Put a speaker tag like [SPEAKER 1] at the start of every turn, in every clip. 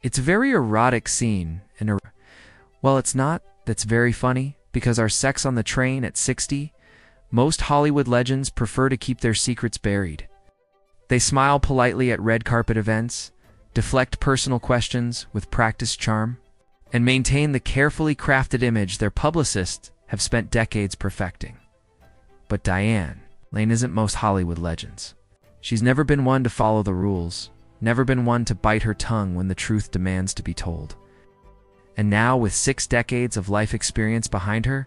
[SPEAKER 1] It's a very erotic scene, and well, it's not. That's very funny, because our sex on the train at 60, most Hollywood legends prefer to keep their secrets buried. They smile politely at red carpet events, deflect personal questions with practiced charm, and maintain the carefully crafted image their publicists have spent decades perfecting. But Diane Lane isn't most Hollywood legends. She's never been one to follow the rules, never been one to bite her tongue when the truth demands to be told. And now, with 6 decades of life experience behind her,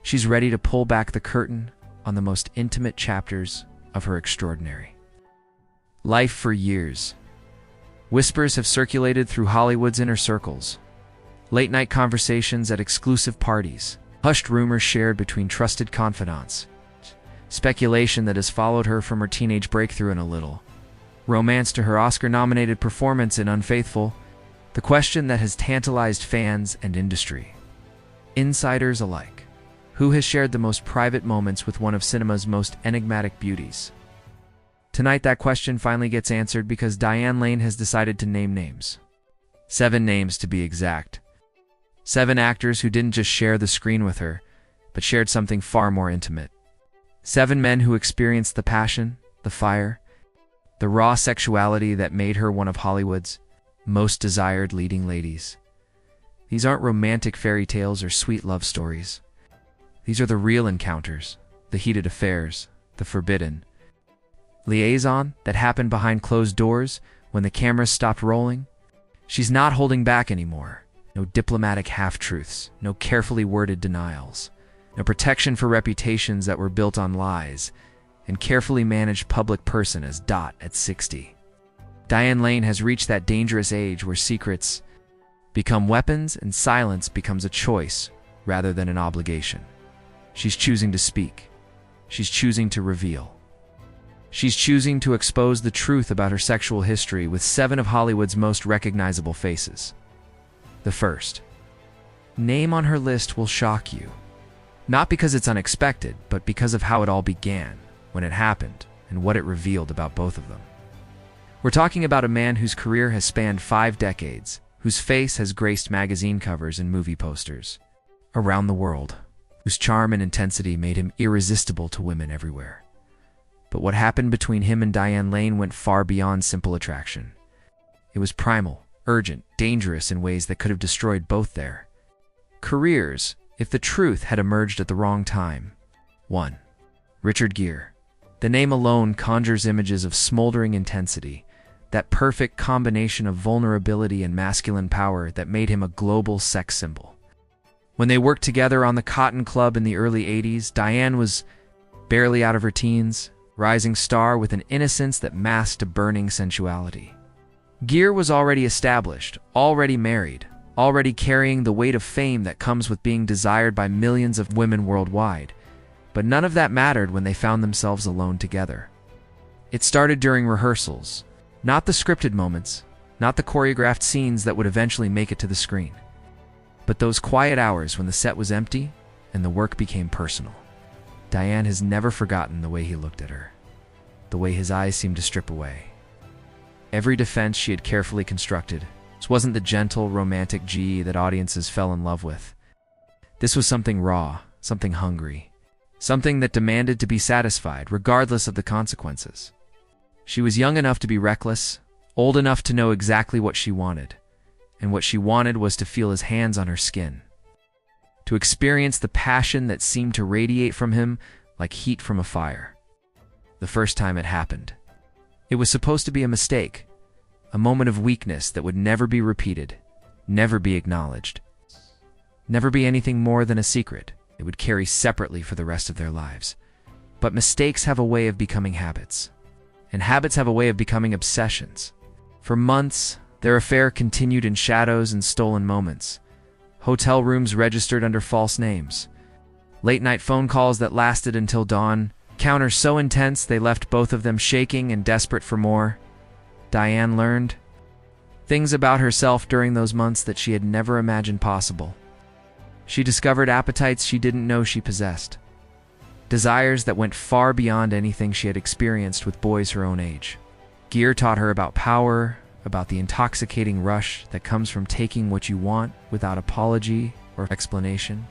[SPEAKER 1] she's ready to pull back the curtain on the most intimate chapters of her extraordinary life. For years, whispers have circulated through Hollywood's inner circles. Late-night conversations at exclusive parties, hushed rumors shared between trusted confidants, speculation that has followed her from her teenage breakthrough in A Little Romance to her Oscar-nominated performance in Unfaithful, the question that has tantalized fans and industry, insiders alike. Who has shared the most private moments with one of cinema's most enigmatic beauties? Tonight, that question finally gets answered because Diane Lane has decided to name names. 7 names to be exact. 7 actors who didn't just share the screen with her, but shared something far more intimate. 7 men who experienced the passion, the fire, the raw sexuality that made her one of Hollywood's most desired leading ladies. These aren't romantic fairy tales or sweet love stories. These are the real encounters, the heated affairs, the forbidden liaison that happened behind closed doors when the cameras stopped rolling. She's not holding back anymore. No diplomatic half-truths, no carefully worded denials, no protection for reputations that were built on lies, and carefully managed public personas. At 60. Diane Lane has reached that dangerous age where secrets become weapons and silence becomes a choice rather than an obligation. She's choosing to speak. She's choosing to reveal. She's choosing to expose the truth about her sexual history with 7 of Hollywood's most recognizable faces. The first name on her list will shock you. Not because it's unexpected, but because of how it all began, when it happened, and what it revealed about both of them. We're talking about a man whose career has spanned 5 decades, whose face has graced magazine covers and movie posters around the world, whose charm and intensity made him irresistible to women everywhere. But what happened between him and Diane Lane went far beyond simple attraction. It was primal, urgent, dangerous in ways that could have destroyed both their careers if the truth had emerged at the wrong time. 1. Richard Gere. The name alone conjures images of smoldering intensity, that perfect combination of vulnerability and masculine power that made him a global sex symbol. When they worked together on the Cotton Club in the early 80s, Diane was barely out of her teens, rising star with an innocence that masked a burning sensuality. Gere was already established, already married, already carrying the weight of fame that comes with being desired by millions of women worldwide. But none of that mattered when they found themselves alone together. It started during rehearsals, not the scripted moments, not the choreographed scenes that would eventually make it to the screen, but those quiet hours when the set was empty and the work became personal. Diane has never forgotten the way he looked at her, the way his eyes seemed to strip away. Every defense she had carefully constructed. This wasn't the gentle, romantic G that audiences fell in love with. This was something raw, something hungry, something that demanded to be satisfied, regardless of the consequences. She was young enough to be reckless, old enough to know exactly what she wanted, and what she wanted was to feel his hands on her skin, to experience the passion that seemed to radiate from him like heat from a fire. The first time it happened, it was supposed to be a mistake, a moment of weakness that would never be repeated, never be acknowledged, never be anything more than a secret they would carry separately for the rest of their lives. But mistakes have a way of becoming habits, and habits have a way of becoming obsessions. For months, their affair continued in shadows and stolen moments, hotel rooms registered under false names, late-night phone calls that lasted until dawn, encounters so intense they left both of them shaking and desperate for more. Diane learned things about herself during those months that she had never imagined possible. She discovered appetites she didn't know she possessed, desires that went far beyond anything she had experienced with boys her own age. Gere taught her about power, about the intoxicating rush that comes from taking what you want without apology or explanation.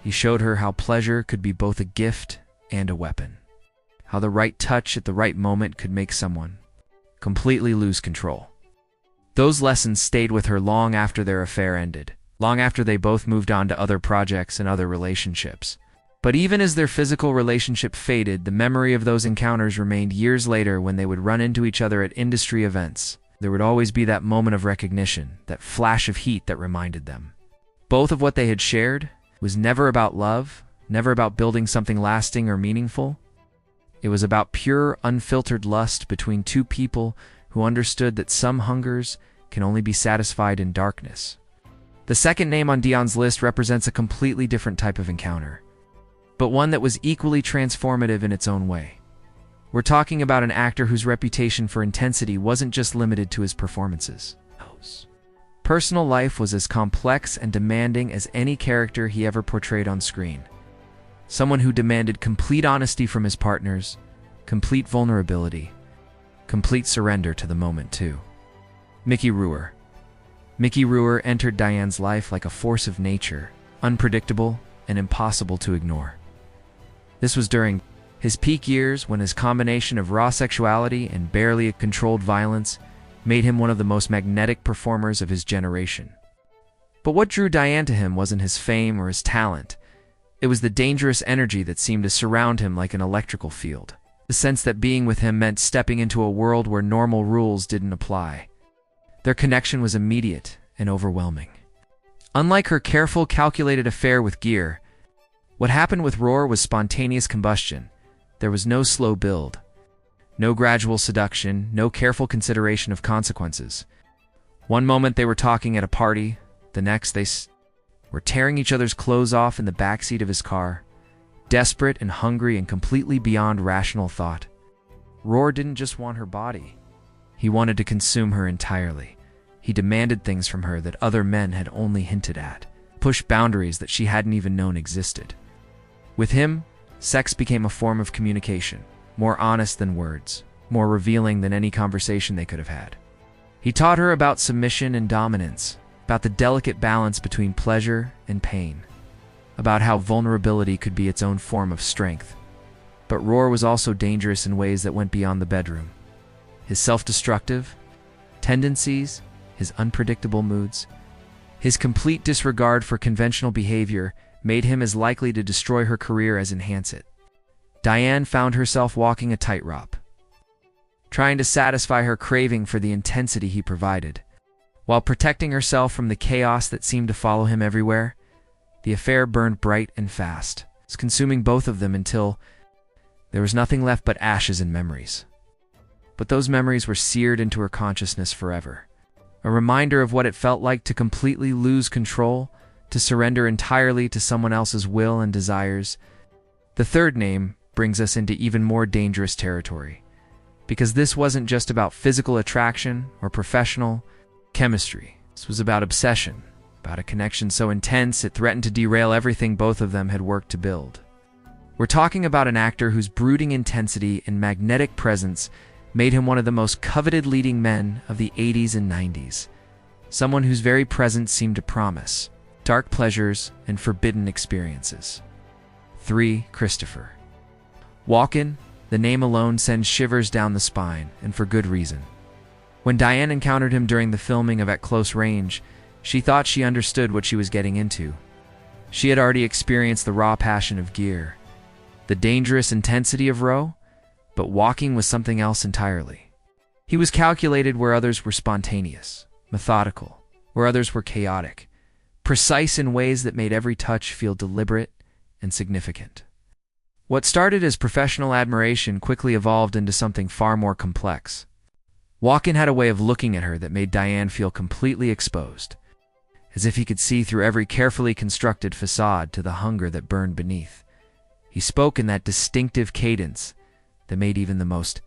[SPEAKER 1] He showed her how pleasure could be both a gift and a weapon, how the right touch at the right moment could make someone completely lose control. Those lessons stayed with her long after their affair ended, long after they both moved on to other projects and other relationships. But even as their physical relationship faded, the memory of those encounters remained years later when they would run into each other at industry events. There would always be that moment of recognition, that flash of heat that reminded them both of what they had shared was never about love, never about building something lasting or meaningful. It was about pure, unfiltered lust between two people who understood that some hungers can only be satisfied in darkness. The second name on Diane's list represents a completely different type of encounter, but one that was equally transformative in its own way. We're talking about an actor whose reputation for intensity wasn't just limited to his performances. Personal life was as complex and demanding as any character he ever portrayed on screen. Someone who demanded complete honesty from his partners, complete vulnerability, complete surrender to the moment too. Mickey Rourke. Mickey Rourke entered Diane's life like a force of nature, unpredictable and impossible to ignore. This was during his peak years when his combination of raw sexuality and barely controlled violence made him one of the most magnetic performers of his generation. But what drew Diane to him wasn't his fame or his talent. It was the dangerous energy that seemed to surround him like an electrical field. The sense that being with him meant stepping into a world where normal rules didn't apply. Their connection was immediate and overwhelming. Unlike her careful, calculated affair with Gere, what happened with Roar was spontaneous combustion. There was no slow build, no gradual seduction, no careful consideration of consequences. One moment they were talking at a party, the next they were tearing each other's clothes off in the backseat of his car, desperate and hungry and completely beyond rational thought. Roar didn't just want her body. He wanted to consume her entirely. He demanded things from her that other men had only hinted at, pushed boundaries that she hadn't even known existed. With him, sex became a form of communication, more honest than words, more revealing than any conversation they could have had. He taught her about submission and dominance, about the delicate balance between pleasure and pain, about how vulnerability could be its own form of strength. But Roar was also dangerous in ways that went beyond the bedroom. His self-destructive tendencies, his unpredictable moods, his complete disregard for conventional behavior made him as likely to destroy her career as enhance it. Diane found herself walking a tightrope, trying to satisfy her craving for the intensity he provided, while protecting herself from the chaos that seemed to follow him everywhere. The affair burned bright and fast, consuming both of them until there was nothing left but ashes and memories. But those memories were seared into her consciousness forever, a reminder of what it felt like to completely lose control, to surrender entirely to someone else's will and desires. The third name brings us into even more dangerous territory, because this wasn't just about physical attraction or professional chemistry. This was about obsession, about a connection so intense it threatened to derail everything both of them had worked to build. We're talking about an actor whose brooding intensity and magnetic presence made him one of the most coveted leading men of the 80s and 90s, someone whose very presence seemed to promise dark pleasures and forbidden experiences. 3. Christopher Walken. The name alone sends shivers down the spine, and for good reason. When Diane encountered him during the filming of At Close Range, she thought she understood what she was getting into. She had already experienced the raw passion of Gere, the dangerous intensity of Roe, but Walken was something else entirely. He was calculated where others were spontaneous, methodical, where others were chaotic, precise in ways that made every touch feel deliberate and significant. What started as professional admiration quickly evolved into something far more complex. Walken had a way of looking at her that made Diane feel completely exposed, as if he could see through every carefully constructed facade to the hunger that burned beneath. He spoke in that distinctive cadence that made even the most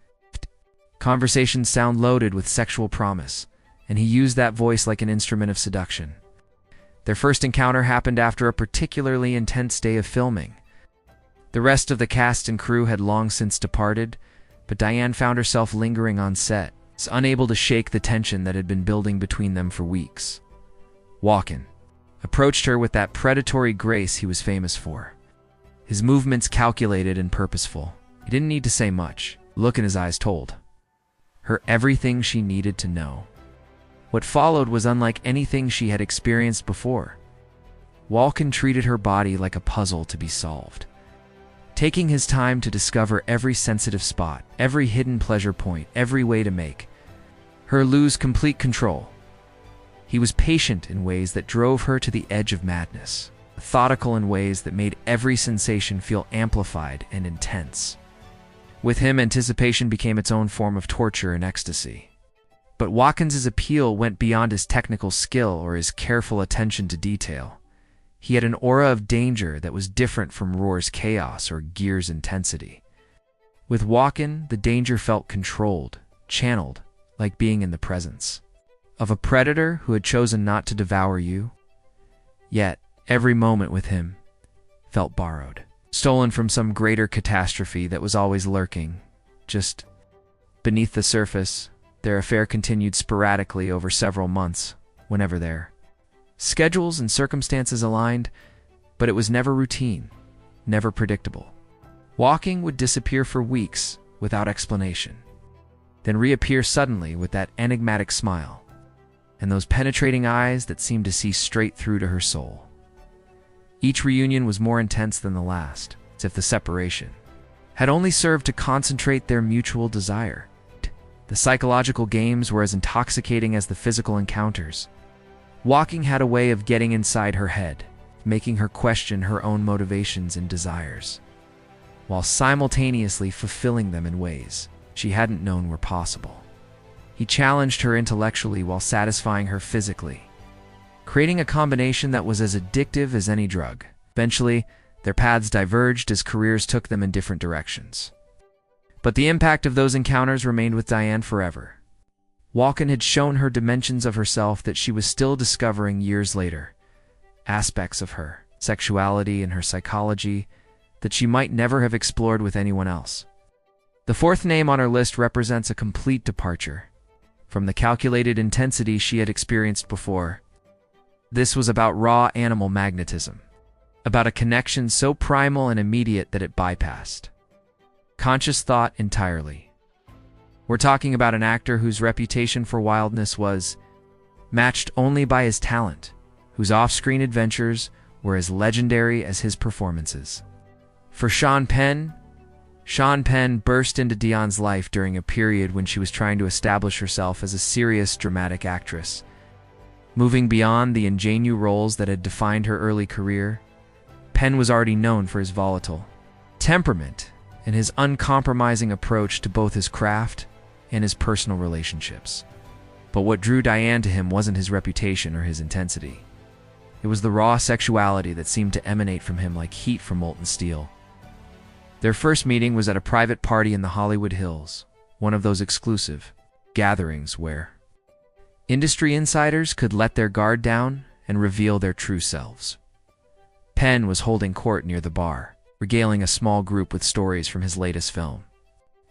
[SPEAKER 1] conversations sound loaded with sexual promise, and he used that voice like an instrument of seduction. Their first encounter happened after a particularly intense day of filming. The rest of the cast and crew had long since departed, but Diane found herself lingering on set, unable to shake the tension that had been building between them for weeks. Walken approached her with that predatory grace he was famous for. His movements calculated and purposeful. He didn't need to say much. The look in his eyes told her everything she needed to know. What followed was unlike anything she had experienced before. Walken treated her body like a puzzle to be solved, taking his time to discover every sensitive spot, every hidden pleasure point, every way to make her lose complete control. He was patient in ways that drove her to the edge of madness, methodical in ways that made every sensation feel amplified and intense. With him, anticipation became its own form of torture and ecstasy. But Watkins' appeal went beyond his technical skill or his careful attention to detail. He had an aura of danger that was different from Roar's chaos or Gear's intensity. With Walken, the danger felt controlled, channeled, like being in the presence of a predator who had chosen not to devour you. Yet, every moment with him felt borrowed, stolen from some greater catastrophe that was always lurking. Just beneath the surface, their affair continued sporadically over several months, whenever their schedules and circumstances aligned, but it was never routine, never predictable. Walking would disappear for weeks without explanation, then reappear suddenly with that enigmatic smile and those penetrating eyes that seemed to see straight through to her soul. Each reunion was more intense than the last, as if the separation had only served to concentrate their mutual desire. The psychological games were as intoxicating as the physical encounters. Walking had a way of getting inside her head, making her question her own motivations and desires, while simultaneously fulfilling them in ways she hadn't known were possible. He challenged her intellectually while satisfying her physically, creating a combination that was as addictive as any drug. Eventually, their paths diverged as careers took them in different directions. But the impact of those encounters remained with Diane forever. Walken had shown her dimensions of herself that she was still discovering years later, aspects of her sexuality and her psychology that she might never have explored with anyone else. The fourth name on her list represents a complete departure from the calculated intensity she had experienced before. This was about raw animal magnetism, about a connection so primal and immediate that it bypassed conscious thought entirely. We're talking about an actor whose reputation for wildness was matched only by his talent, whose off-screen adventures were as legendary as his performances. For Sean Penn burst into Diane's life during a period when she was trying to establish herself as a serious dramatic actress. Moving beyond the ingenue roles that had defined her early career, Penn was already known for his volatile temperament and his uncompromising approach to both his craft and his personal relationships. But what drew Diane to him wasn't his reputation or his intensity. It was the raw sexuality that seemed to emanate from him like heat from molten steel. Their first meeting was at a private party in the Hollywood Hills, one of those exclusive gatherings where industry insiders could let their guard down and reveal their true selves. Penn was holding court near the bar, regaling a small group with stories from his latest film.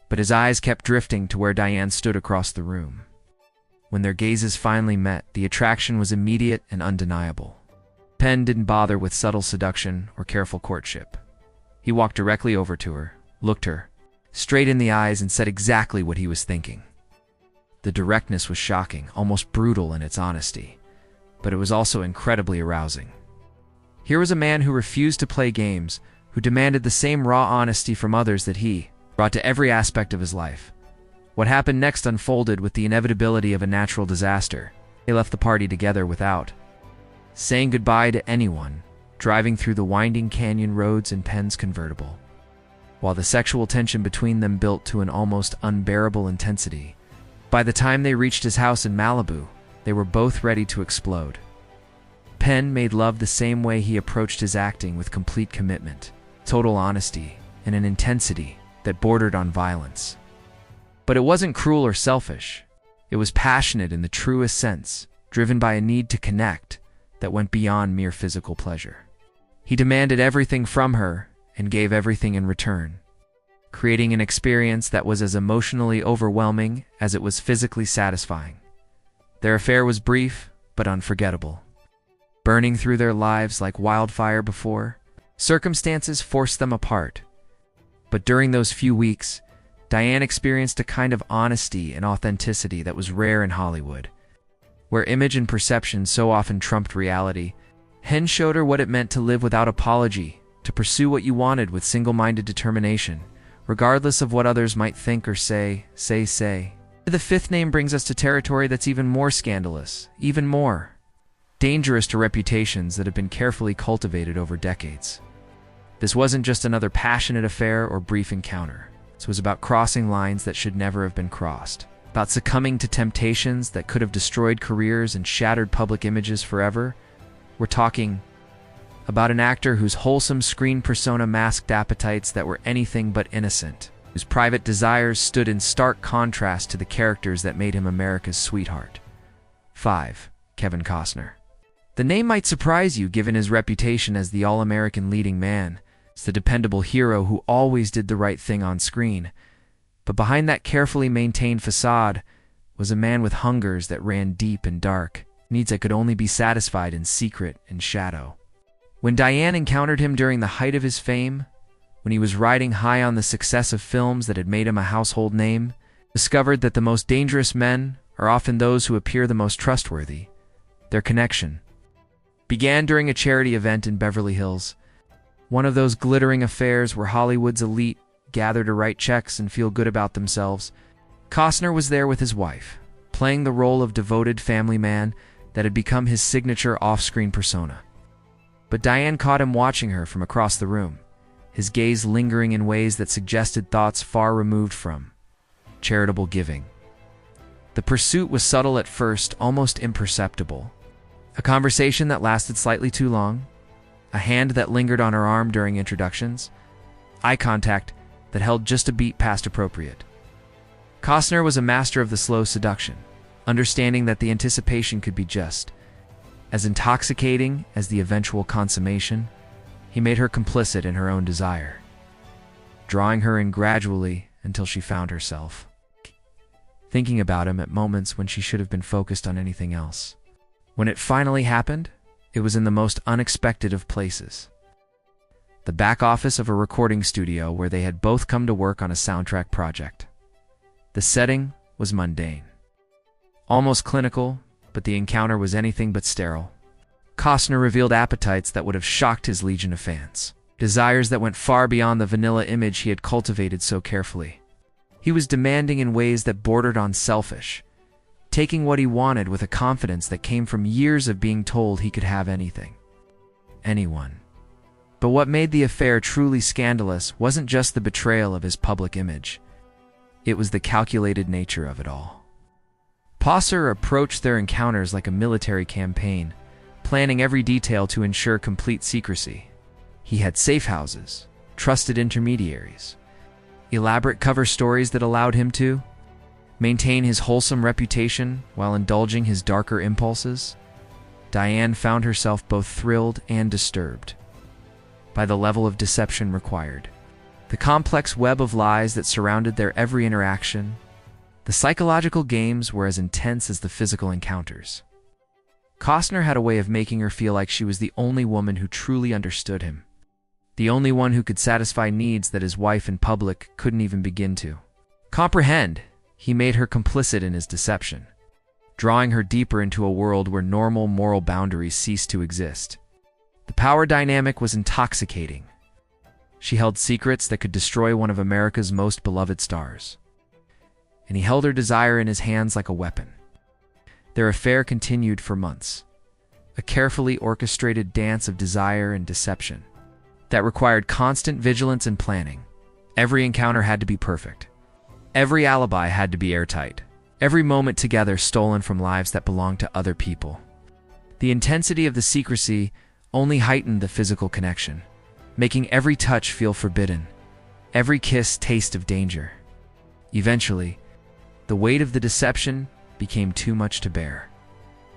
[SPEAKER 1] But his eyes kept drifting to where Diane stood across the room. When their gazes finally met, the attraction was immediate and undeniable. Penn didn't bother with subtle seduction or careful courtship. He walked directly over to her, looked her straight in the eyes, and said exactly what he was thinking. The directness was shocking, almost brutal in its honesty, but it was also incredibly arousing. Here was a man who refused to play games, who demanded the same raw honesty from others that he brought to every aspect of his life. What happened next unfolded with the inevitability of a natural disaster. They left the party together without saying goodbye to anyone, driving through the winding canyon roads in Penn's convertible. While the sexual tension between them built to an almost unbearable intensity, by the time they reached his house in Malibu, they were both ready to explode. Penn made love the same way he approached his acting, with complete commitment, total honesty, and an intensity that bordered on violence. But it wasn't cruel or selfish. It was passionate in the truest sense, driven by a need to connect that went beyond mere physical pleasure. He demanded everything from her and gave everything in return. creating an experience that was as emotionally overwhelming as it was physically satisfying. Their affair was brief, but unforgettable. Burning through their lives like wildfire before, circumstances forced them apart. But during those few weeks, Diane experienced a kind of honesty and authenticity that was rare in Hollywood. Where image and perception so often trumped reality, Hen showed her what it meant to live without apology, to pursue what you wanted with single-minded determination, regardless of what others might think or say. The fifth name brings us to territory that's even more scandalous, even more dangerous to reputations that have been carefully cultivated over decades. This wasn't just another passionate affair or brief encounter. This was about crossing lines that should never have been crossed, about succumbing to temptations that could have destroyed careers and shattered public images forever. We're talking about an actor whose wholesome screen persona masked appetites that were anything but innocent, whose private desires stood in stark contrast to the characters that made him America's sweetheart. 5. Kevin Costner. The name might surprise you given his reputation as the all-American leading man, as the dependable hero who always did the right thing on screen. But behind that carefully maintained facade was a man with hungers that ran deep and dark, needs that could only be satisfied in secret and shadow. When Diane encountered him during the height of his fame, when he was riding high on the success of films that had made him a household name, discovered that the most dangerous men are often those who appear the most trustworthy. Their connection began during a charity event in Beverly Hills, one of those glittering affairs where Hollywood's elite gather to write checks and feel good about themselves. Costner was there with his wife, playing the role of devoted family man that had become his signature off-screen persona. But Diane caught him watching her from across the room, his gaze lingering in ways that suggested thoughts far removed from charitable giving. The pursuit was subtle at first, almost imperceptible. A conversation that lasted slightly too long, a hand that lingered on her arm during introductions, eye contact that held just a beat past appropriate. Costner was a master of the slow seduction, understanding that the anticipation could be just as intoxicating as the eventual consummation. He made her complicit in her own desire, drawing her in gradually until she found herself thinking about him at moments when she should have been focused on anything else. When it finally happened, it was in the most unexpected of places. The back office of a recording studio where they had both come to work on a soundtrack project. The setting was mundane, almost clinical, but the encounter was anything but sterile. Costner revealed appetites that would have shocked his legion of fans, desires that went far beyond the vanilla image he had cultivated so carefully. He was demanding in ways that bordered on selfish, taking what he wanted with a confidence that came from years of being told he could have anything, anyone. But what made the affair truly scandalous wasn't just the betrayal of his public image. It was the calculated nature of it all. Costner approached their encounters like a military campaign, planning every detail to ensure complete secrecy. He had safe houses, trusted intermediaries, elaborate cover stories that allowed him to maintain his wholesome reputation while indulging his darker impulses. Diane found herself both thrilled and disturbed by the level of deception required, the complex web of lies that surrounded their every interaction. The psychological games were as intense as the physical encounters. Costner had a way of making her feel like she was the only woman who truly understood him, the only one who could satisfy needs that his wife in public couldn't even begin to comprehend. He made her complicit in his deception, drawing her deeper into a world where normal moral boundaries ceased to exist. The power dynamic was intoxicating. She held secrets that could destroy one of America's most beloved stars, and he held her desire in his hands like a weapon. Their affair continued for months, a carefully orchestrated dance of desire and deception that required constant vigilance and planning. Every encounter had to be perfect. Every alibi had to be airtight. Every moment together stolen from lives that belonged to other people. The intensity of the secrecy only heightened the physical connection, making every touch feel forbidden, every kiss taste of danger. Eventually, the weight of the deception became too much to bear.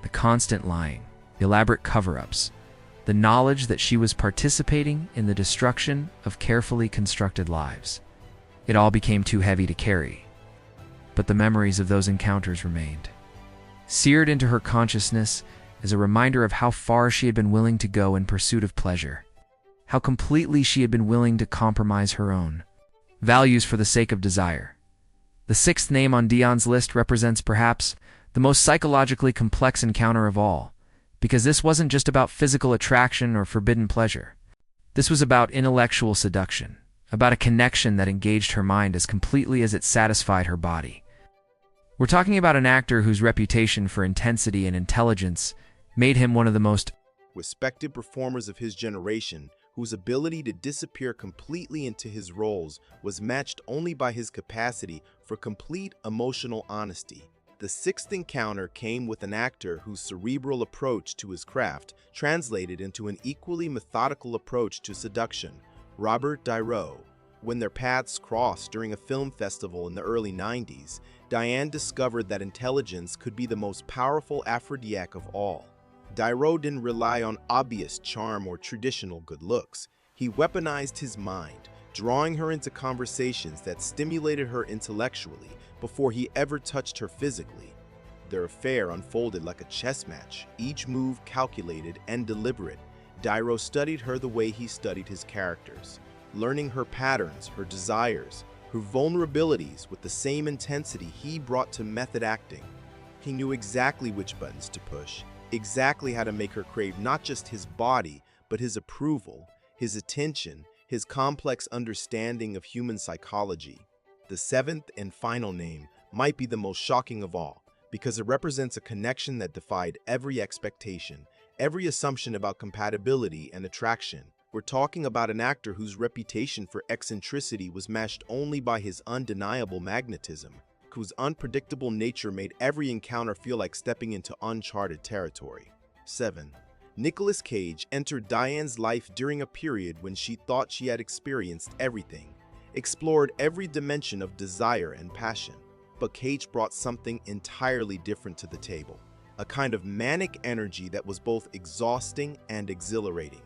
[SPEAKER 1] The constant lying, the elaborate cover-ups, the knowledge that she was participating in the destruction of carefully constructed lives. It all became too heavy to carry. But the memories of those encounters remained, seared into her consciousness as a reminder of how far she had been willing to go in pursuit of pleasure, how completely she had been willing to compromise her own values for the sake of desire. The sixth name on Diane's list represents perhaps the most psychologically complex encounter of all, because this wasn't just about physical attraction or forbidden pleasure. This was about intellectual seduction, about a connection that engaged her mind as completely as it satisfied her body. We're talking about an actor whose reputation for intensity and intelligence made him one of the most
[SPEAKER 2] respected performers of his generation, whose ability to disappear completely into his roles was matched only by his capacity for complete emotional honesty. The sixth encounter came with an actor whose cerebral approach to his craft translated into an equally methodical approach to seduction, Robert De Niro. When their paths crossed during a film festival in the early 90s, Diane discovered that intelligence could be the most powerful aphrodisiac of all. De Niro didn't rely on obvious charm or traditional good looks. He weaponized his mind, drawing her into conversations that stimulated her intellectually before he ever touched her physically. Their affair unfolded like a chess match, each move calculated and deliberate. De Niro studied her the way he studied his characters, learning her patterns, her desires, her vulnerabilities with the same intensity he brought to method acting. He knew exactly which buttons to push, exactly how to make her crave not just his body, but his approval, his attention, his complex understanding of human psychology. The seventh and final name might be the most shocking of all, because it represents a connection that defied every expectation, every assumption about compatibility and attraction. We're talking about an actor whose reputation for eccentricity was matched only by his undeniable magnetism, whose unpredictable nature made every encounter feel like stepping into uncharted territory. 7. Nicolas Cage entered Diane's life during a period when she thought she had experienced everything, explored every dimension of desire and passion. But Cage brought something entirely different to the table, a kind of manic energy that was both exhausting and exhilarating.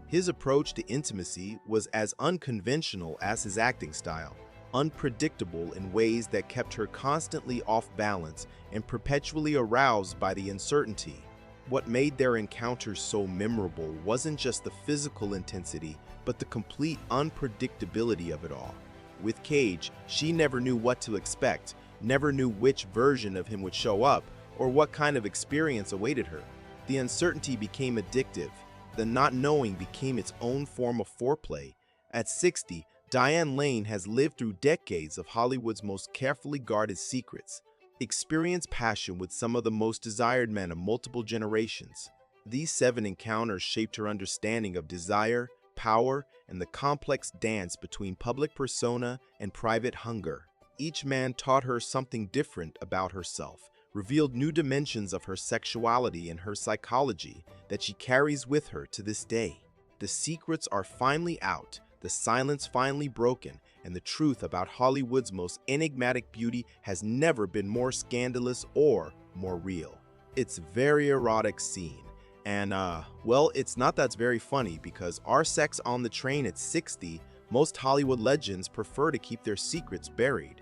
[SPEAKER 2] His approach to intimacy was as unconventional as his acting style, unpredictable in ways that kept her constantly off balance and perpetually aroused by the uncertainty. What made their encounters so memorable wasn't just the physical intensity, but the complete unpredictability of it all. With Cage, she never knew what to expect, never knew which version of him would show up, or what kind of experience awaited her. The uncertainty became addictive. The not knowing became its own form of foreplay. At 60, Diane Lane has lived through decades of Hollywood's most carefully guarded secrets, experienced passion with some of the most desired men of multiple generations. These 7 encounters shaped her understanding of desire, power, and the complex dance between public persona and private hunger. Each man taught her something different about herself, revealed new dimensions of her sexuality and her psychology that she carries with her to this day. The secrets are finally out, the silence finally broken, and the truth about Hollywood's most enigmatic beauty has never been more scandalous or more real. It's a very erotic scene, and well, it's not that's very funny, because our sex on the train at 60, most Hollywood legends prefer to keep their secrets buried.